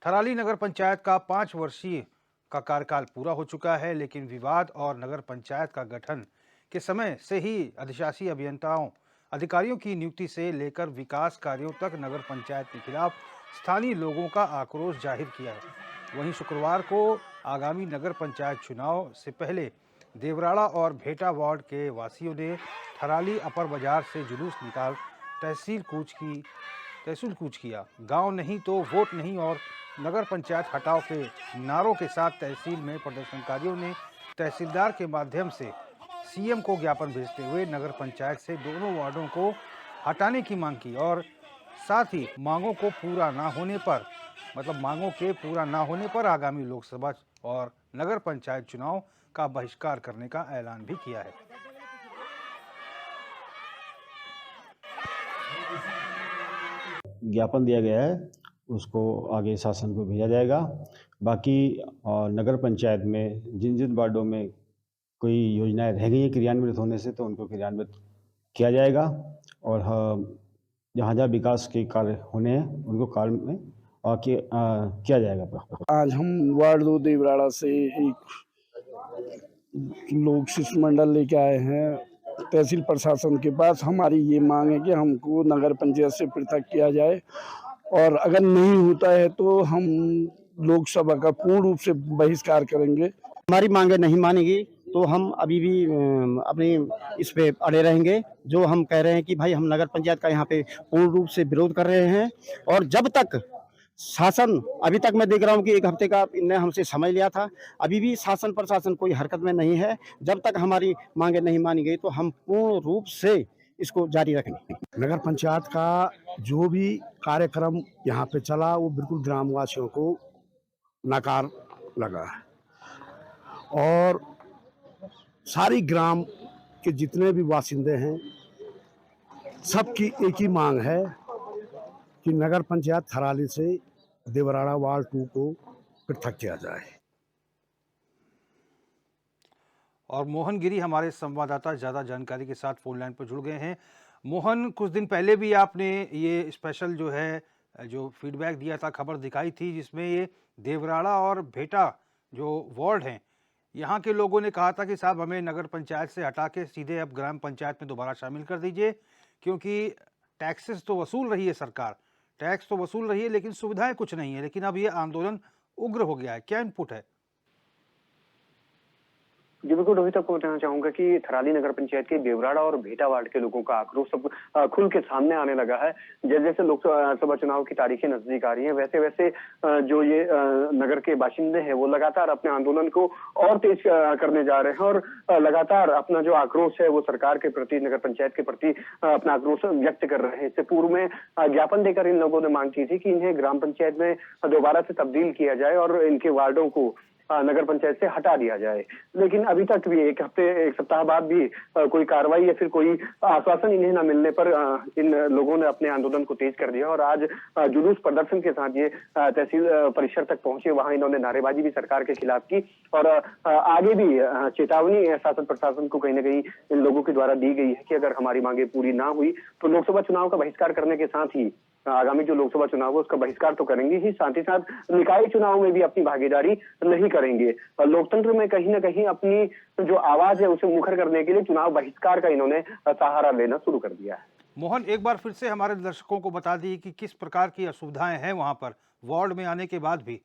थराली नगर पंचायत का 5 वर्षीय का कार्यकाल पूरा हो चुका है, लेकिन विवाद और नगर पंचायत का गठन के समय से ही अधिशासी अभियंताओं अधिकारियों की नियुक्ति से लेकर विकास कार्यों तक नगर पंचायत के खिलाफ स्थानीय लोगों का आक्रोश जाहिर किया है। वहीं शुक्रवार को आगामी नगर पंचायत चुनाव से पहले देवराड़ा और भेटा वार्ड के वासियों ने थराली अपर बाजार से जुलूस निकाल तहसील कूच किया। गांव नहीं तो वोट नहीं और नगर पंचायत हटाओ के नारों के साथ तहसील में प्रदर्शनकारियों ने तहसीलदार के माध्यम से सीएम को ज्ञापन भेजते हुए नगर पंचायत से दोनों वार्डों को हटाने की मांग की और साथ ही मांगों के पूरा ना होने पर आगामी लोकसभा और नगर पंचायत चुनाव का बहिष्कार करने का ऐलान भी किया है। ज्ञापन दिया गया है, उसको आगे शासन को भेजा जाएगा। बाकी नगर पंचायत में जिन जिन वार्डों में कोई योजनाएं रह गई हैं क्रियान्वित होने से, तो उनको क्रियान्वित किया जाएगा और जहाँ जहाँ विकास के कार्य होने हैं उनको कार्य में किया जाएगा। आज हम वार्ड 2 देवराड़ा से एक लोक शिष्टमंडल लेके आए हैं तहसील प्रशासन के पास। हमारी ये मांग है कि हमको नगर पंचायत से पृथक किया जाए और अगर नहीं होता है तो हम लोकसभा का पूर्ण रूप से बहिष्कार करेंगे। हमारी मांगे नहीं मानेगी तो हम अभी भी अपनी इस पे अड़े रहेंगे। जो हम कह रहे हैं कि भाई हम नगर पंचायत का यहाँ पे पूर्ण रूप से विरोध कर रहे हैं और जब तक शासन, अभी तक मैं देख रहा हूँ कि 1 हफ्ते का इनने हमसे समय लिया था, अभी भी शासन प्रशासन कोई हरकत में नहीं है। जब तक हमारी मांगे नहीं मानी गई तो हम पूर्ण रूप से इसको जारी रखेंगे। नगर पंचायत का जो भी कार्यक्रम यहाँ पे चला वो बिल्कुल ग्रामवासियों को नाकार लगा है और सारी ग्राम के जितने भी बासिंदे हैं सबकी एक ही मांग है कि नगर पंचायत थराली से देवराड़ा वार्ड 2 को पृथक किया जाए। और मोहन गिरी हमारे संवाददाता ज़्यादा जानकारी के साथ फोन लाइन पर जुड़ गए हैं। मोहन, कुछ दिन पहले भी आपने ये स्पेशल जो फीडबैक दिया था, खबर दिखाई थी, जिसमें ये देवराड़ा और भेटा जो वार्ड हैं, यहाँ के लोगों ने कहा था कि साहब हमें नगर पंचायत से हटा के सीधे अब ग्राम पंचायत में दोबारा शामिल कर दीजिए, क्योंकि टैक्सेस तो वसूल रही है सरकार, टैक्स तो वसूल रही है लेकिन सुविधाएं कुछ नहीं है। लेकिन अब ये आंदोलन उग्र हो गया है, क्या इनपुट है? जी बिल्कुल, रोहित, आपको बताना चाहूंगा कि थराली नगर पंचायत के देवराड़ा और भेटा वार्ड के लोगों का आक्रोश सब खुल के सामने आने लगा है। जैसे जैसे लोकसभा चुनाव की तारीखें नजदीक आ रही हैं, वैसे वैसे जो ये नगर के बाशिंदे हैं वो लगातार अपने आंदोलन को और तेज करने जा रहे हैं और लगातार अपना जो आक्रोश है वो सरकार के प्रति, नगर पंचायत के प्रति अपना आक्रोश व्यक्त कर रहे हैं। इससे पूर्व में ज्ञापन देकर इन लोगों ने मांग की थी कि इन्हें ग्राम पंचायत में दोबारा से तब्दील किया जाए और इनके वार्डों को नगर पंचायत से हटा दिया जाए। लेकिन अभी तक भी 1 सप्ताह बाद भी कोई कार्रवाई या फिर कोई आश्वासन इन्हें न मिलने पर इन लोगों ने अपने आंदोलन को तेज कर दिया और आज जुलूस प्रदर्शन के साथ ये तहसील परिसर तक पहुंचे। वहां इन्होंने नारेबाजी भी सरकार के खिलाफ की और आगे भी चेतावनी शासन प्रशासन को कहीं ना कहीं इन लोगों के द्वारा दी गई है कि अगर हमारी मांगे पूरी ना हुई तो लोकसभा चुनाव का बहिष्कार करने के साथ ही आगामी जो लोकसभा चुनाव है उसका बहिष्कार तो करेंगे ही, साथ ही साथ निकाय चुनाव में भी अपनी भागीदारी नहीं करेंगे। लोकतंत्र में कहीं ना कहीं अपनी जो आवाज है उसे मुखर करने के लिए चुनाव बहिष्कार का इन्होंने सहारा लेना शुरू कर दिया है। मोहन, एक बार फिर से हमारे दर्शकों को बता दी कि किस प्रकार की असुविधाएं हैं वहां पर वार्ड में आने के बाद भी।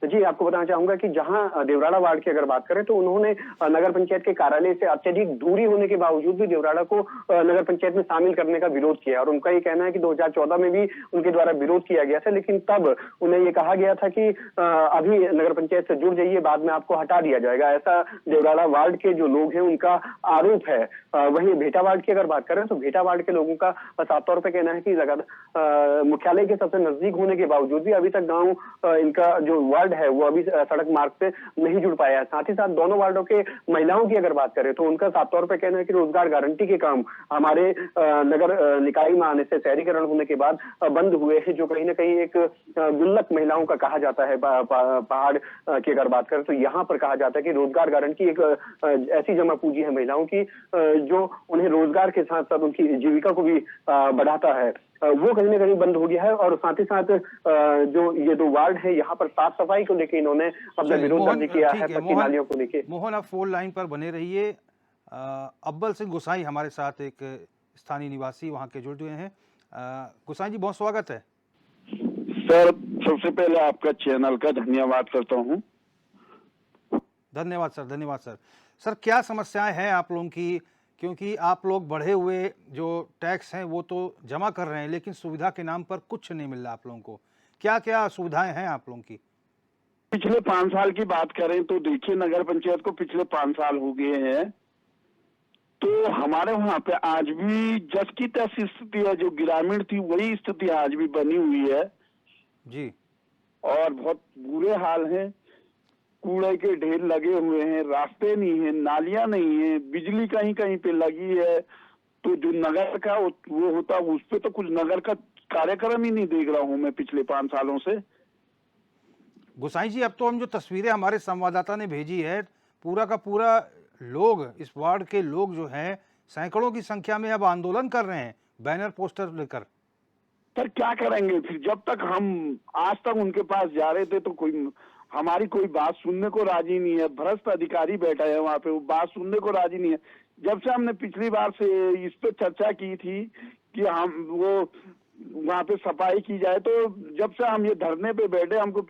जी, आपको बताना चाहूंगा कि जहां देवराड़ा वार्ड की अगर बात करें तो उन्होंने नगर पंचायत के कार्यालय से अत्यधिक दूरी होने के बावजूद भी देवराड़ा को नगर पंचायत में शामिल करने का विरोध किया और उनका ये कहना है कि 2014 में भी उनके द्वारा विरोध किया गया था, लेकिन तब उन्हें ये कहा गया था कि अभी नगर पंचायत से जुड़ जाइए, बाद में आपको हटा दिया जाएगा। ऐसा देवराड़ा वार्ड के जो लोग हैं उनका आरोप है। वहीं भेटा वार्ड की अगर बात करें तो भेटा वार्ड के लोगों का साफ तौर पर कहना है कि मुख्यालय के सबसे नजदीक होने के बावजूद भी अभी तक गाँव इनका जो वार्ड है वो अभी सड़क मार्ग से नहीं जुड़ पाया है। साथ ही साथ दोनों वार्डों के महिलाओं की अगर बात करें तो उनका साफ तौर पर कहना है कि रोजगार गारंटी के काम हमारे नगर निकाय में आने से, शहरीकरण होने के बाद बंद हुए हैं, जो कहीं ना कहीं एक गुल्लक महिलाओं का कहा जाता है। पहाड़ की अगर बात करें तो यहाँ पर कहा जाता है कि रोजगार गारंटी एक ऐसी जमा पूंजी है महिलाओं की जो उन्हें रोजगार के साथ साथ उनकी जीविका को भी बढ़ाता है। वो कहीं ना कहीं बंद हो गया है। और साथ ही साथ जो ये 2 वार्ड है यहाँ पर साफ सफाई को लेकर इन्होंने अपना चलिए विरोध मोहन, दर्ज किया ठीक है, है पक्की मोहन, नालियों को लेकर। मोहन आप फोन लाइन पर बने रहिए। अव्वल सिंह गुसाई हमारे साथ एक स्थानीय निवासी वहाँ के जुड़ हुए हैं। गुसाई जी बहुत स्वागत है। सर सबसे पहले आपका चैनल का धन्यवाद करता हूँ। धन्यवाद सर, धन्यवाद सर। सर क्या समस्याएं हैं आप लोगों की, क्योंकि आप लोग बढ़े हुए जो टैक्स हैं वो तो जमा कर रहे हैं लेकिन सुविधा के नाम पर कुछ नहीं मिल रहा आप लोगों को। क्या क्या सुविधाएं हैं आप लोगों की? पिछले 5 साल की बात करें तो देखिए, नगर पंचायत को पिछले 5 साल हो गए हैं, तो हमारे वहाँ पे आज भी जस की तस स्थिति है। जो ग्रामीण थी वही स्थिति आज भी बनी हुई है जी। और बहुत बुरे हाल हैं। कूड़े के ढेर लगे हुए हैं, रास्ते नहीं है, नालियां नहीं है, बिजली कहीं कहीं पे लगी है। तो जो नगर का वो होता उस पे तो कुछ नगर का कार्यक्रम ही नहीं देख रहा हूँ मैं पिछले 5 सालों से। गुसाई जी अब तो हम जो तस्वीरें हमारे संवाददाता ने भेजी है, पूरा का पूरा लोग, इस वार्ड के लोग जो हैं सैकड़ों की संख्या में अब आंदोलन कर रहे हैं बैनर पोस्टर लेकर। सर क्या करेंगे फिर? जब तक हम आज तक उनके पास जा रहे थे तो कोई हमारी कोई बात सुनने को राजी नहीं है। भ्रष्ट अधिकारी बैठा है वहाँ पे, वो बात सुनने को राजी नहीं है। जब से हमने पिछली बार से इस पे चर्चा की थी कि हम वो वहाँ पे सफाई की जाए, तो जब से हम ये धरने पे बैठे, हमको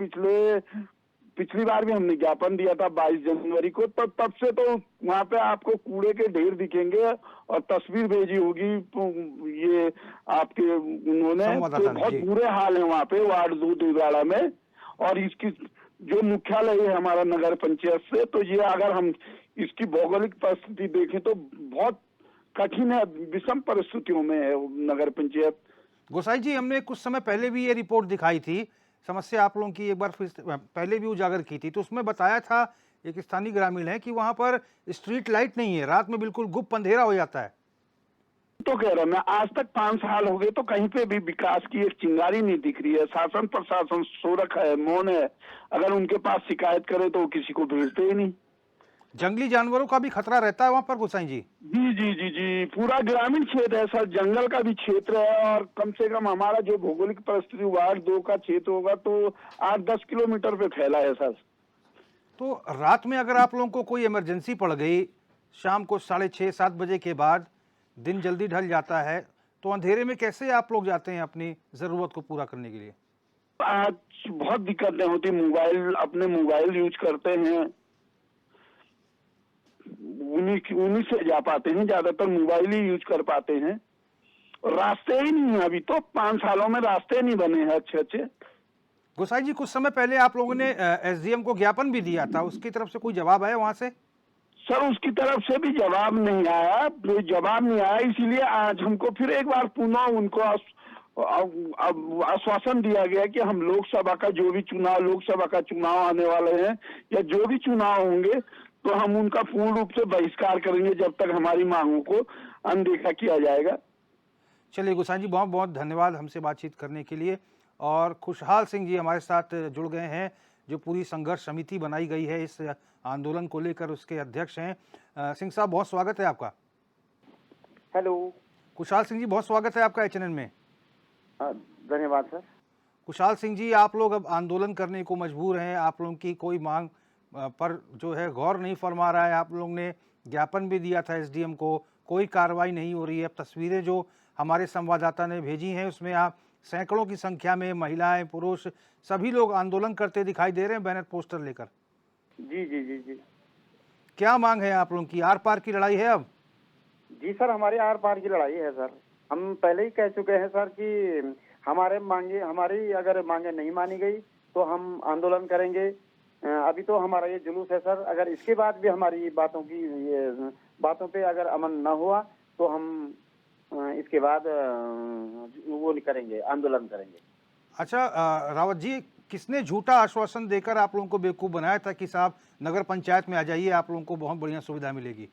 पिछली बार भी हमने ज्ञापन दिया था 22 जनवरी को, तब से तो वहाँ पे आपको कूड़े के ढेर दिखेंगे और तस्वीर भेजी होगी तो ये आपके उन्होंने, तो बहुत बुरे हाल है वहाँ पे वार्ड 2 दिलवाड़ा में। और इसकी जो मुख्यालय है हमारा नगर पंचायत से, तो ये अगर हम इसकी भौगोलिक परिस्थिति देखें तो बहुत कठिन है, विषम परिस्थितियों में है नगर पंचायत। गोसाई जी हमने कुछ समय पहले भी ये रिपोर्ट दिखाई थी, समस्या आप लोगों की एक बार फिर पहले भी उजागर की थी, तो उसमें बताया था एक स्थानीय ग्रामीण है कि वहां पर स्ट्रीट लाइट नहीं है, रात में बिल्कुल गुप्त अंधेरा हो जाता है। तो कह रहा मैं, आज तक 5 साल हो गए तो कहीं पे भी विकास की एक चिंगारी नहीं दिख रही है। शासन प्रशासन सो रखा है, मौन है। अगर उनके पास शिकायत करे तो वो किसी को भेजते ही नहीं। जंगली जानवरों का भी खतरा रहता है वहां पर गोसाई जी? जी जी जी जी, पूरा ग्रामीण क्षेत्र है सर, जंगल का भी क्षेत्र है। और कम से कम हमारा जो भौगोलिक परिस्थिति वार्ड 2 का क्षेत्र होगा तो 8-10 किलोमीटर पे फैला है सर। तो रात में अगर आप लोगों को कोई इमरजेंसी पड़ गई, शाम को 6:30-7 बजे के बाद, दिन जल्दी ढल जाता है, तो अंधेरे में कैसे आप लोग जाते हैं अपनी जरूरत को पूरा करने के लिए? आज बहुत दिक्कतें होती, अपने मोबाइल यूज करते हैं, उन्हीं से जा पाते हैं, ज्यादातर मोबाइल ही यूज कर पाते हैं। रास्ते ही नहीं है, अभी तो 5 सालों में रास्ते नहीं बने हैं अच्छे। गोसाई जी कुछ समय पहले आप लोगों ने एसडीएम को ज्ञापन भी दिया था, उसकी तरफ से कोई जवाब आया वहां से? सर उसकी तरफ से भी जवाब नहीं आया, इसीलिए आज हमको फिर एक बार पुनः उनको आश्वासन दिया गया कि हम लोकसभा का लोकसभा का चुनाव आने वाले हैं या जो भी चुनाव होंगे तो हम उनका पूर्ण रूप से बहिष्कार करेंगे जब तक हमारी मांगों को अनदेखा किया जाएगा। चलिए गोसाई जी बहुत बहुत धन्यवाद हमसे बातचीत करने के लिए। और खुशहाल सिंह जी हमारे साथ जुड़ गए हैं, जो पूरी संघर्ष समिति बनाई गई है इस आंदोलन को लेकर, उसके अध्यक्ष हैं। सिंह साहब बहुत स्वागत है आपका। हेलो खुशहाल सिंह जी बहुत स्वागत है आपका एचएनएन में। धन्यवाद सर। खुशहाल सिंह जी आप लोग अब आंदोलन करने को मजबूर हैं, आप लोगों की कोई मांग पर जो है गौर नहीं फरमा रहा है, आप लोगों ने ज्ञापन भी दिया था एसडीएम को, कोई कार्रवाई नहीं हो रही है। अब तस्वीरें जो हमारे संवाददाता ने भेजी हैं उसमें आप सैकड़ों की संख्या में महिलाएं पुरुष सभी लोग आंदोलन करते दिखाई दे रहे हैं बैनर पोस्टर लेकर। जी जी जी जी, क्या मांग है आप लोगों की? आर पार की लड़ाई है अब? जी सर, हमारी आर पार की लड़ाई है सर। हम पहले ही कह चुके हैं सर कि हमारी अगर मांगे नहीं मानी गई तो हम आंदोलन करेंगे। अभी तो हमारा ये जुलूस है सर, अगर इसके बाद भी हमारी बातों पे अगर अमन न हुआ तो हम इसके बाद वो करेंगे, आंदोलन करेंगे। अच्छा रावत जी, किसने झूठा आश्वासन देकर आप लोगों को बेवकूफ बनाया था कि साहब नगर पंचायत में आ जाइए, आप लोगों को बहुत बढ़िया सुविधा मिलेगी?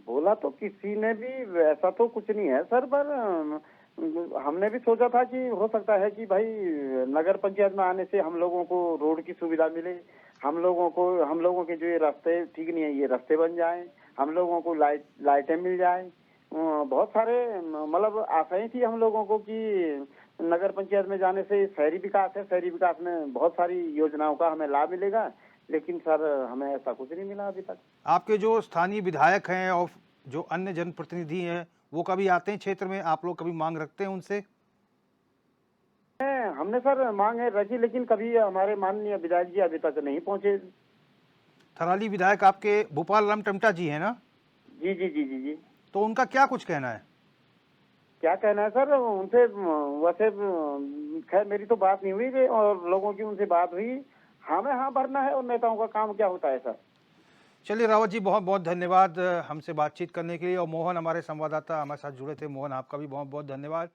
बोला तो किसी ने भी, ऐसा तो कुछ नहीं है सर, पर हमने भी सोचा था कि हो सकता है कि भाई नगर पंचायत में आने से हम लोगों को रोड की सुविधा मिले, हम लोगों के जो ये रास्ते ठीक नहीं है ये रास्ते बन जाएं, हम लोगों को लाइटें मिल जाएं, बहुत सारे मतलब आशाएं थी हम लोगों को कि नगर पंचायत में जाने से शहरी विकास है, शहरी विकास में बहुत सारी योजनाओं का हमें लाभ मिलेगा, लेकिन सर हमें ऐसा कुछ नहीं मिला अभी तक। आपके जो स्थानीय विधायक हैं और जो अन्य जनप्रतिनिधि हैं वो कभी आते हैं क्षेत्र में, आप लोग कभी मांग रखते हैं उनसे? हमने सर मांग है रखी, लेकिन कभी हमारे माननीय विधायक जी अभी तक नहीं पहुंचे। थराली विधायक आपके भोपाल राम टमटा जी हैं ना? जी जी जी जी जी। तो उनका क्या कुछ कहना है? क्या कहना है सर उनसे? वैसे खैर मेरी तो बात नहीं हुई और लोगों की उनसे बात हुई। हमें हाँ भरना है और नेताओं का काम क्या होता है सर। चलिए रावत जी, बहुत बहुत धन्यवाद हमसे बातचीत करने के लिए। और मोहन हमारे संवाददाता हमारे साथ जुड़े थे। मोहन, आपका भी बहुत बहुत धन्यवाद।